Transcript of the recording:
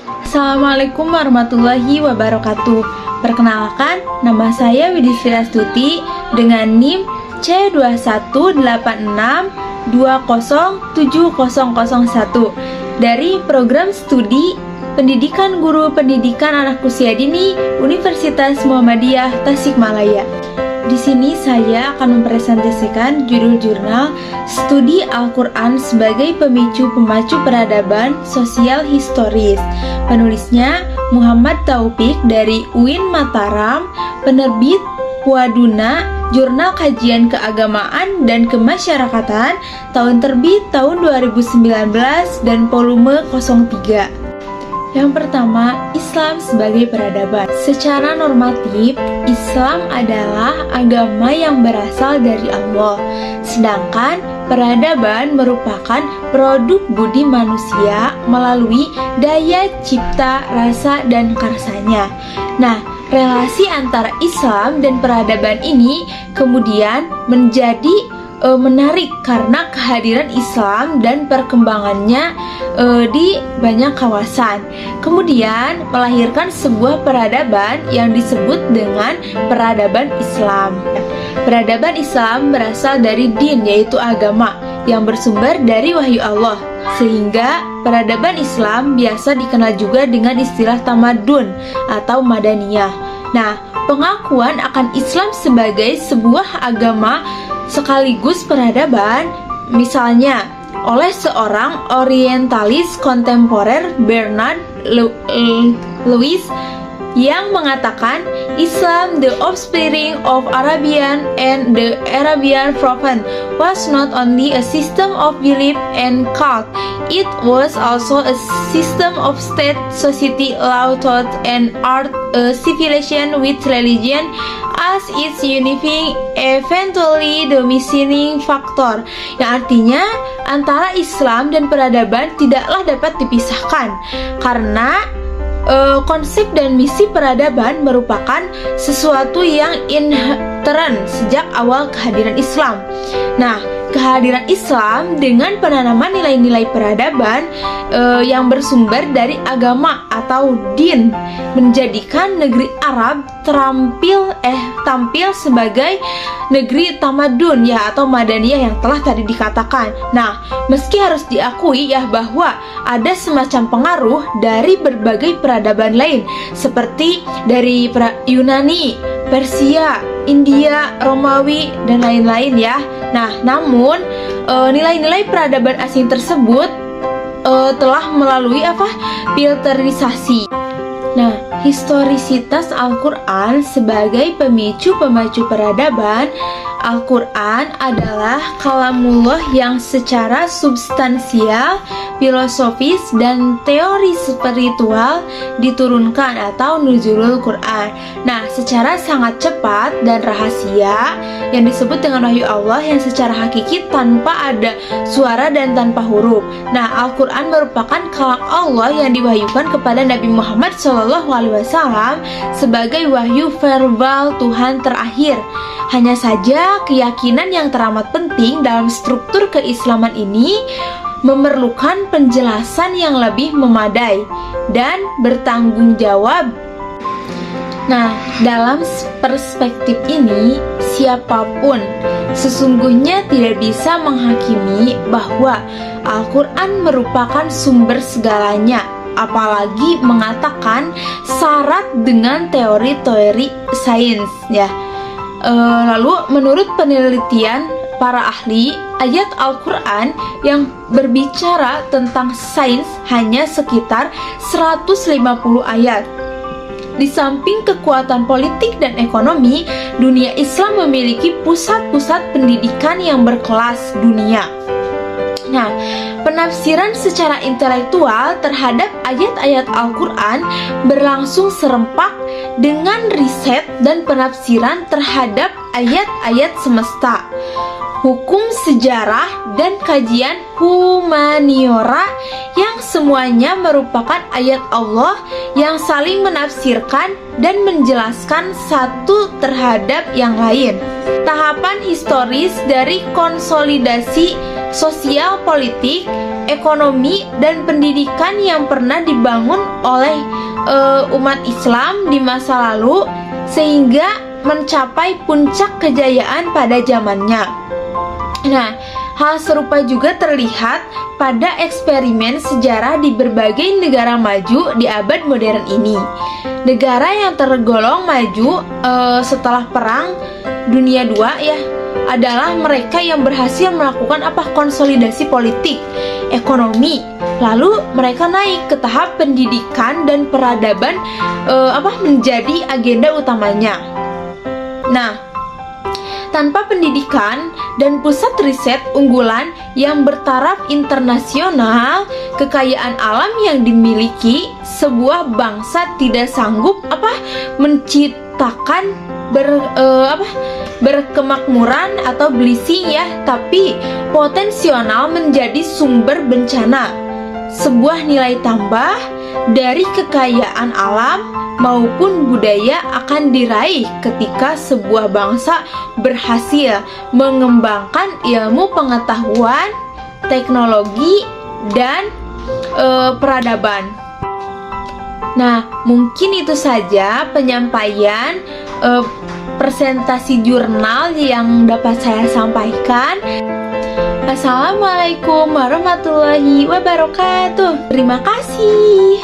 Assalamualaikum warahmatullahi wabarakatuh. Perkenalkan, nama saya Widisri Astuti dengan NIM C2186207001 dari program studi Pendidikan Guru Pendidikan Anak Usia Dini Universitas Muhammadiyah Tasikmalaya. Di sini saya akan mempresentasikan judul jurnal Studi Al-Quran sebagai Pemicu-Pemacu Peradaban Sosial Historis. Penulisnya Muhammad Taufik dari UIN Mataram, penerbit Waduna, Jurnal Kajian Keagamaan dan Kemasyarakatan, tahun terbit tahun 2019 dan volume 03. Yang pertama, Islam sebagai peradaban. Secara normatif, Islam adalah agama yang berasal dari Allah. Sedangkan peradaban merupakan produk budi manusia melalui daya cipta, rasa, dan karsanya. Nah, relasi antara Islam dan peradaban ini kemudian menjadi menarik karena kehadiran Islam dan perkembangannya di banyak kawasan. Kemudian melahirkan sebuah peradaban yang disebut dengan peradaban Islam. Peradaban Islam berasal dari din, yaitu agama yang bersumber dari wahyu Allah. Sehingga peradaban Islam biasa dikenal juga dengan istilah tamadun atau madaniyah. Nah, pengakuan akan Islam sebagai sebuah agama sekaligus peradaban, misalnya oleh seorang orientalis kontemporer Bernard Lewis yang mengatakan Islam, the offspring of Arabian and the Arabian Prophet, was not only a system of belief and cult, it was also a system of state, society, law, thought, and art, a civilization with religion as its unifying, eventually dominating factor. Yang artinya antara Islam dan peradaban tidaklah dapat dipisahkan karena konsep dan misi peradaban merupakan sesuatu yang inherent sejak awal kehadiran Islam. Nah, kehadiran Islam dengan penanaman nilai-nilai peradaban yang bersumber dari agama atau din menjadikan negeri Arab tampil sebagai negeri tamadun ya atau madaniyah yang telah tadi dikatakan. Nah, meski harus diakui ya bahwa ada semacam pengaruh dari berbagai peradaban lain seperti dari Yunani, Persia, India, Romawi, dan lain-lain ya. Nah, namun nilai-nilai peradaban asing tersebut telah melalui filterisasi. Nah, historisitas Al-Quran sebagai pemicu-pemacu peradaban. Al-Quran adalah kalamullah yang secara substansial, filosofis, dan teori spiritual diturunkan atau nuzulul Quran. Nah, secara sangat cepat dan rahasia yang disebut dengan wahyu Allah yang secara hakiki tanpa ada suara dan tanpa huruf. Nah, Al-Quran merupakan kalam Allah yang diwahyukan kepada Nabi Muhammad SAW sebagai wahyu verbal Tuhan terakhir. Hanya saja keyakinan yang teramat penting dalam struktur keislaman ini memerlukan penjelasan yang lebih memadai dan bertanggung jawab. Nah, dalam perspektif ini, siapapun sesungguhnya tidak bisa menghakimi bahwa Al-Quran merupakan sumber segalanya, apalagi mengatakan syarat dengan teori-teori sains ya. Lalu menurut penelitian para ahli, ayat Al-Quran yang berbicara tentang sains hanya sekitar 150 ayat. Di samping kekuatan politik dan ekonomi, dunia Islam memiliki pusat-pusat pendidikan yang berkelas dunia. Nah, penafsiran secara intelektual terhadap ayat-ayat Al-Quran berlangsung serempak dengan riset dan penafsiran terhadap ayat-ayat semesta, hukum sejarah, dan kajian humaniora yang semuanya merupakan ayat Allah yang saling menafsirkan dan menjelaskan satu terhadap yang lain. Tahapan historis dari konsolidasi sosial politik ekonomi, dan pendidikan yang pernah dibangun oleh umat Islam di masa lalu sehingga mencapai puncak kejayaan pada zamannya. Nah, hal serupa juga terlihat pada eksperimen sejarah di berbagai negara maju di abad modern ini. Negara yang tergolong maju setelah Perang Dunia II ya adalah mereka yang berhasil melakukan konsolidasi politik, ekonomi, lalu mereka naik ke tahap pendidikan dan peradaban menjadi agenda utamanya. Nah, tanpa pendidikan dan pusat riset unggulan yang bertaraf internasional, kekayaan alam yang dimiliki sebuah bangsa tidak sanggup menciptakan berkemakmuran atau blessing ya, tapi potensial menjadi sumber bencana. Sebuah nilai tambah dari kekayaan alam maupun budaya akan diraih ketika sebuah bangsa berhasil mengembangkan ilmu pengetahuan, teknologi, dan peradaban. Nah, mungkin itu saja penyampaian presentasi jurnal yang dapat saya sampaikan. Assalamualaikum warahmatullahi wabarakatuh. Terima kasih.